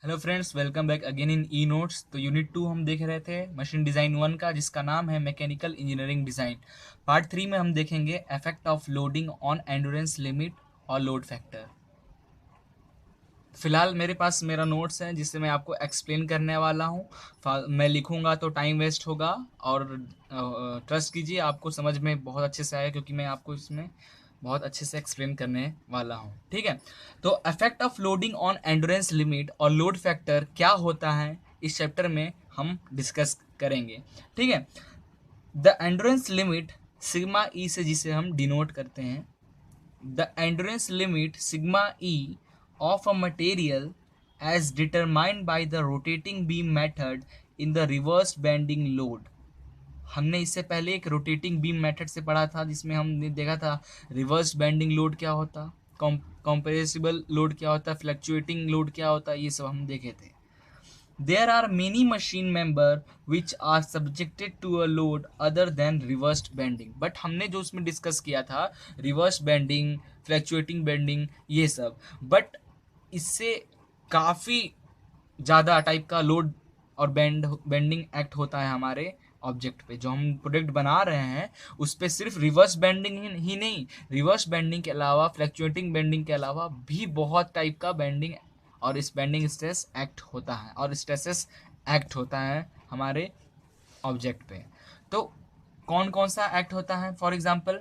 Hello friends, welcome back again in e notes. तो unit 2 हम देख रहे थे मशीन डिज़ाइन 1 का, जिसका नाम है मैकेनिकल इंजीनियरिंग डिज़ाइन। पार्ट 3 में हम देखेंगे effect of loading on endurance limit और लोड फैक्टर। फिलहाल मेरे पास मेरा नोट्स है जिससे मैं आपको एक्सप्लेन करने वाला हूँ। मैं लिखूंगा तो टाइम वेस्ट होगा, और ट्रस्ट कीजिए आपको समझ में बहुत अच्छे से आएगा, क्योंकि मैं आपको इसमें बहुत अच्छे से एक्सप्लेन करने वाला हूँ। ठीक है, तो effect of loading on endurance limit और लोड फैक्टर क्या होता है, इस चैप्टर में हम डिस्कस करेंगे। ठीक है, द एंड्योरेंस लिमिट सिग्मा ई से जिसे हम डिनोट करते हैं, the endurance limit sigma e of a material as determined by the rotating beam method in the reverse bending load। हमने इससे पहले एक रोटेटिंग बीम मेथड से पढ़ा था, जिसमें हमने देखा था रिवर्स बेंडिंग लोड क्या होता, कंप्रेसिबल लोड क्या होता, फ्लक्चुएटिंग लोड क्या होता, ये सब हम देखे थे। There are many machine member which are subjected to a load other than reversed bending। But हमने जो उसमें डिस्कस किया था रिवर्स बेंडिंग, फ्लैक्चुएटिंग बेंडिंग, ये सब। बट इससे काफ़ी ज़्यादा टाइप का लोड और बेंडिंग एक्ट होता है हमारे ऑब्जेक्ट पे। जो हम प्रोडक्ट बना रहे हैं उस पर सिर्फ रिवर्स बेंडिंग ही नहीं, रिवर्स बेंडिंग के अलावा, फ्लैक्चुएटिंग बेंडिंग के अलावा भी बहुत टाइप का बेंडिंग और इस बेंडिंग स्ट्रेस एक्ट होता है, और स्ट्रेसेस एक्ट होता है हमारे ऑब्जेक्ट पे। तो कौन कौन सा एक्ट होता है, फॉर एग्जांपल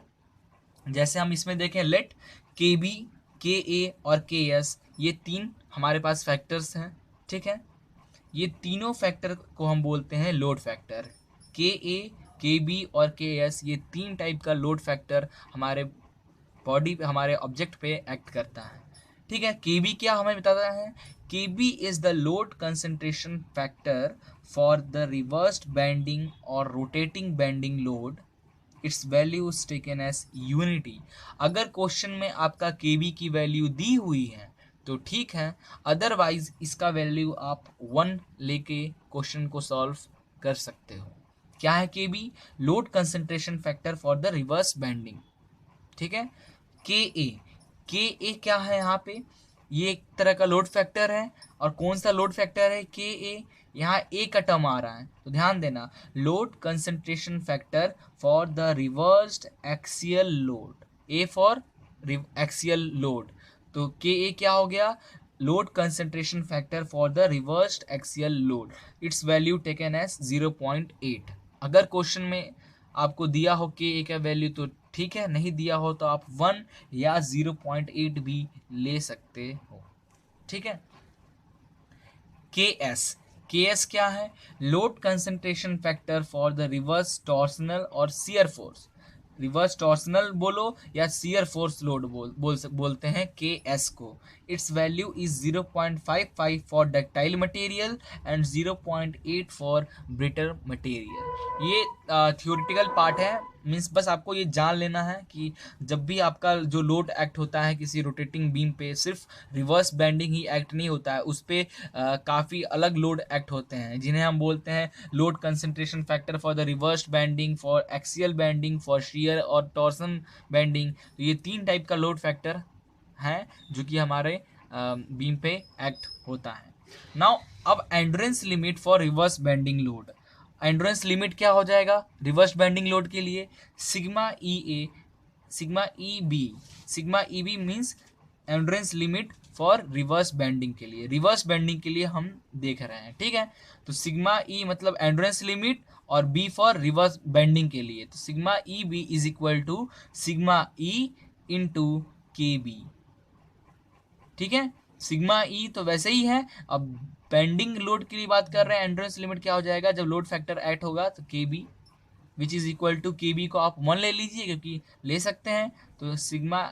जैसे हम इसमें देखें, लेट के बी, के ए और के एस, ये तीन हमारे पास फैक्टर्स हैं। ठीक है, ये तीनों फैक्टर को हम बोलते हैं लोड फैक्टर। के ए, के बी और के एस, ये तीन टाइप का लोड फैक्टर हमारे बॉडी पे, हमारे ऑब्जेक्ट पे एक्ट करता है। ठीक है, के बी क्या हमें बताता है, K B is the load concentration factor for the reversed bending और rotating bending load. It's value is taken as unity. अगर क्वेश्चन में आपका के बी की वैल्यू दी हुई है तो ठीक है, अदरवाइज इसका वैल्यू आप 1 लेके क्वेश्चन को सॉल्व कर सकते हो। क्या है K B? Load concentration factor for the reverse bending. ठीक है, के ए, के ए क्या है यहाँ पे, ये एक तरह का लोड फैक्टर है। और कौन सा लोड फैक्टर है के ए? यहाँ ए का टर्म आ रहा है तो ध्यान देना, load concentration factor for the reversed axial load, A for axial load. तो के ए क्या हो गया, load concentration factor for the reversed axial load. It's value taken as 0.8। अगर क्वेश्चन में आपको दिया हो के ए का वैल्यू तो ठीक है, नहीं दिया हो तो आप 1 या 0.8 भी ले सकते हो। ठीक है, के एस, के एस क्या है, load concentration factor for the reverse torsional और शियर फोर्स। रिवर्स टॉर्सनल बोलो या शियर फोर्स लोड बोलते हैं के एस को। Its value is 0.55 for ductile material and 0.8 for brittle material. ये थियोरिटिकल पार्ट है, मीन्स बस आपको ये जान लेना है कि जब भी आपका जो लोड एक्ट होता है किसी रोटेटिंग बीम पे, सिर्फ रिवर्स बेंडिंग ही एक्ट नहीं होता है, उस पर काफ़ी अलग लोड एक्ट होते हैं, जिन्हें हम बोलते हैं load concentration factor for the reverse bending, for axial bending, for shear और टॉर्सन बेंडिंग। तो ये तीन टाइप का लोड फैक्टर है जो कि हमारे बीम पे एक्ट होता है। नाउ अब endurance limit for reverse bending load. Endurance limit क्या हो जाएगा रिवर्स बेंडिंग लोड के लिए, sigma E A, sigma E B. Sigma E B means endurance limit for reverse bending के लिए, रिवर्स बेंडिंग के लिए हम देख रहे हैं। ठीक है, तो सिग्मा ई मतलब एंड्योरेंस लिमिट और बी फॉर रिवर्स बेंडिंग के लिए, तो sigma E B is equal to sigma E into K B. ठीक है, सिग्मा ई तो वैसे ही है। अब बेंडिंग लोड के लिए बात कर रहे हैं, एंड्योरेंस लिमिट क्या हो जाएगा जब लोड फैक्टर ऐड होगा, तो K B which is equal to K B को आप 1 ले लीजिए क्योंकि ले सकते हैं, तो सिग्मा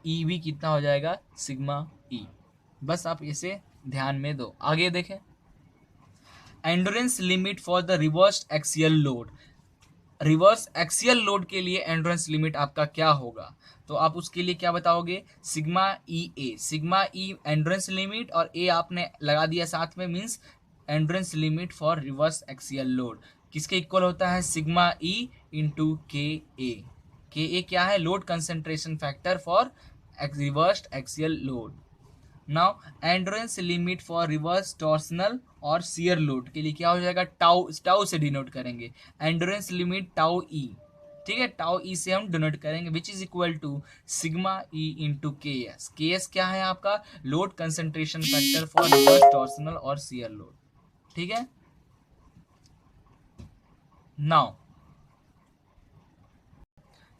ई बी कितना हो जाएगा, सिग्मा ई। बस आप इसे ध्यान में दो। आगे देखें, endurance limit for the reverse axial load. Reverse axial load के लिए एंड्योरेंस लिमिट आपका क्या होगा, तो आप उसके लिए क्या बताओगे, sigma E A. Sigma E endurance limit और ए आपने लगा दिया साथ में, means endurance limit for reverse axial load किसके इक्वल होता है, सिग्मा ई इंटू के ए। के ए क्या है, load concentration factor for reversed axial load. Now endurance limit for reverse torsional और शियर लोड के लिए क्या हो जाएगा, टाउ, टाउ से डिनोट करेंगे, एंड्योरेंस लिमिट टाउ ई, ठीक है, टाउ ई से हम डिनोट करेंगे, which is equal to sigma E into K S. K S क्या है आपका, load concentration factor for reverse torsional और शियर लोड, ठीक है। नाउ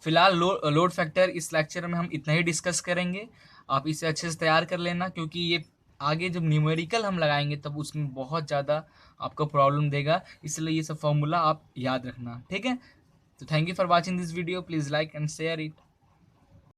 फिलहाल लोड फैक्टर इस लेक्चर में हम इतना ही डिस्कस करेंगे, आप इसे अच्छे से तैयार कर लेना, क्योंकि ये आगे जब न्यूमेरिकल हम लगाएंगे तब उसमें बहुत ज़्यादा आपको प्रॉब्लम देगा, इसलिए ये सब फॉर्मूला आप याद रखना, ठीक है। तो thank you for watching this video, please like and share it.